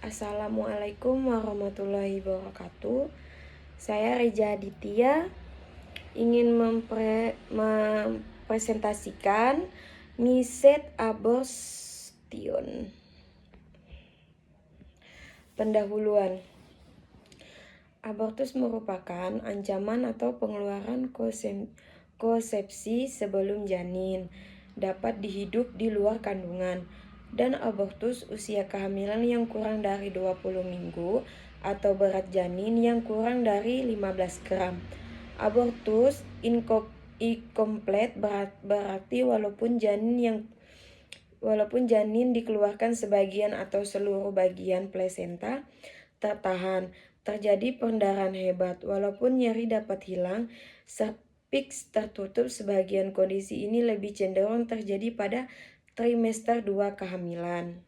Assalamualaikum warahmatullahi wabarakatuh. Saya Reja Aditya ingin mempresentasikan Miset Abortion. Pendahuluan. Abortus merupakan ancaman atau pengeluaran konsepsi sebelum janin dapat dihidup di luar kandungan, dan abortus usia kehamilan yang kurang dari 20 minggu atau berat janin yang kurang dari 15 gram. Abortus incomplete berarti walaupun janin dikeluarkan sebagian atau seluruh bagian plasenta tertahan, terjadi perdarahan hebat. Walaupun nyeri dapat hilang, serviks tertutup sebagian. Kondisi ini lebih cenderung terjadi pada trimester 2 kehamilan.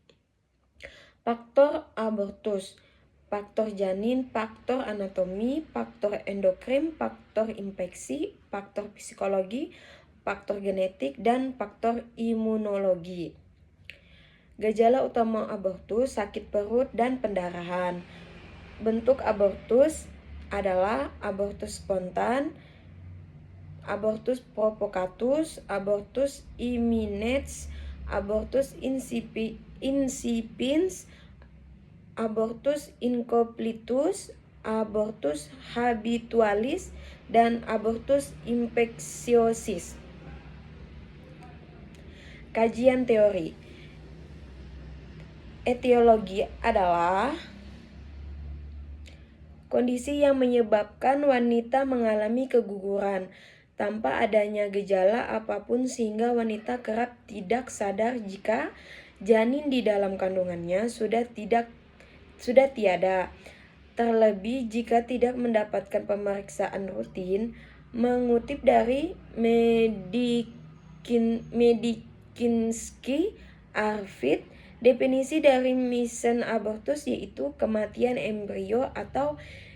Faktor abortus: faktor janin, faktor anatomi, faktor endokrin, faktor infeksi, faktor psikologi, faktor genetik, dan faktor imunologi. Gejala utama abortus: sakit perut dan pendarahan. Bentuk abortus adalah abortus spontan, abortus provocatus, abortus imminens, abortus incipiens, abortus incompletus, abortus habitualis, dan abortus infeksiosis. Kajian teori. Etiologi adalah kondisi yang menyebabkan wanita mengalami keguguran tanpa adanya gejala apapun sehingga wanita kerap tidak sadar jika janin di dalam kandungannya sudah tiada. Terlebih jika tidak mendapatkan pemeriksaan rutin. Mengutip dari Medikinski Arvid, definisi dari Miset abortus yaitu kematian embrio atau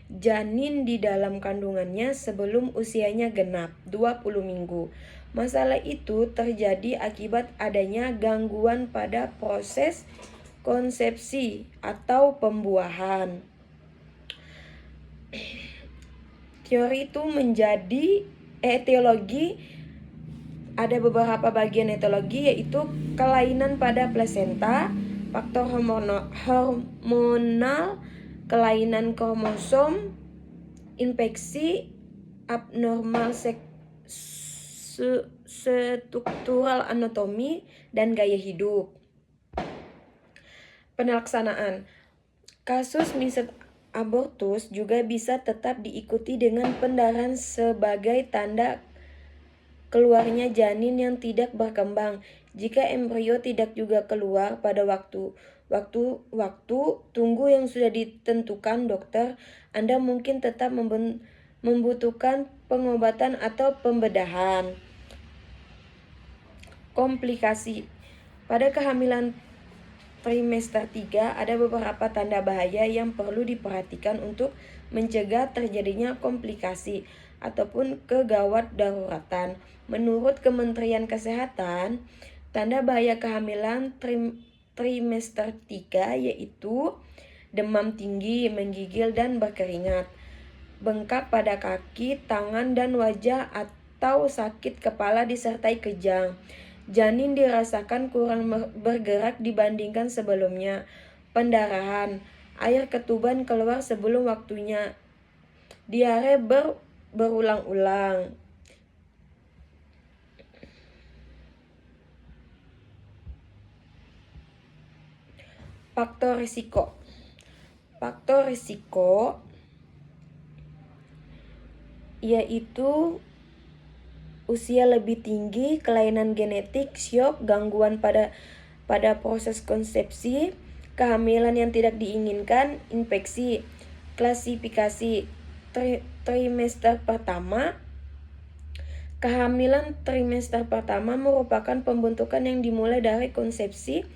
janin di dalam kandungannya sebelum usianya genap 20 minggu. Masalah itu terjadi akibat adanya gangguan pada proses konsepsi atau pembuahan. Teori itu menjadi etiologi. Ada beberapa bagian etiologi, yaitu kelainan pada plasenta, faktor hormonal, kelainan kromosom, infeksi, abnormal struktural anatomi, dan gaya hidup. Pelaksanaan. Kasus Miset abortus juga bisa tetap diikuti dengan pendarahan sebagai tanda keluarnya janin yang tidak berkembang. Jika embrio tidak juga keluar pada waktu tunggu yang sudah ditentukan dokter, Anda mungkin tetap membutuhkan pengobatan atau pembedahan. Komplikasi. Pada kehamilan trimester 3 ada beberapa tanda bahaya yang perlu diperhatikan untuk mencegah terjadinya komplikasi ataupun kegawat daruratan. Menurut Kementerian Kesehatan, tanda bahaya kehamilan trimester 3 yaitu demam tinggi, menggigil dan berkeringat, bengkak pada kaki, tangan dan wajah atau sakit kepala disertai kejang. Janin dirasakan kurang bergerak dibandingkan sebelumnya. Pendarahan, air ketuban keluar sebelum waktunya. Diare berulang-ulang. Faktor risiko. Faktor risiko yaitu usia lebih tinggi, kelainan genetik, syok, gangguan pada proses konsepsi, kehamilan yang tidak diinginkan, infeksi. Klasifikasi trimester pertama. Kehamilan trimester pertama merupakan pembentukan yang dimulai dari konsepsi,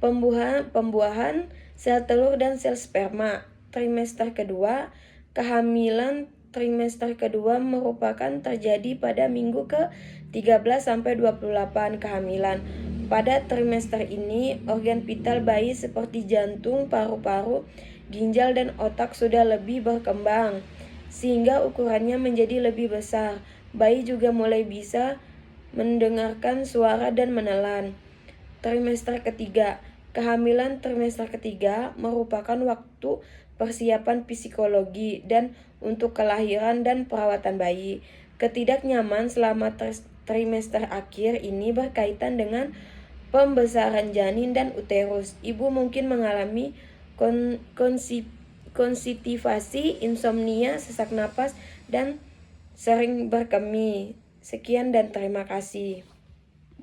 pembuahan sel telur dan sel sperma. Trimester kedua, kehamilan trimester kedua merupakan terjadi pada minggu ke-13 sampai 28 kehamilan. Pada trimester ini, organ vital bayi seperti jantung, paru-paru, ginjal, dan otak sudah lebih berkembang, sehingga ukurannya menjadi lebih besar. Bayi juga mulai bisa mendengarkan suara dan menelan. Trimester ketiga. Kehamilan trimester ketiga merupakan waktu persiapan psikologi dan untuk kelahiran dan perawatan bayi. Ketidaknyaman selama trimester akhir ini berkaitan dengan pembesaran janin dan uterus. Ibu mungkin mengalami konstipasi, insomnia, sesak napas, dan sering berkemih. Sekian dan terima kasih.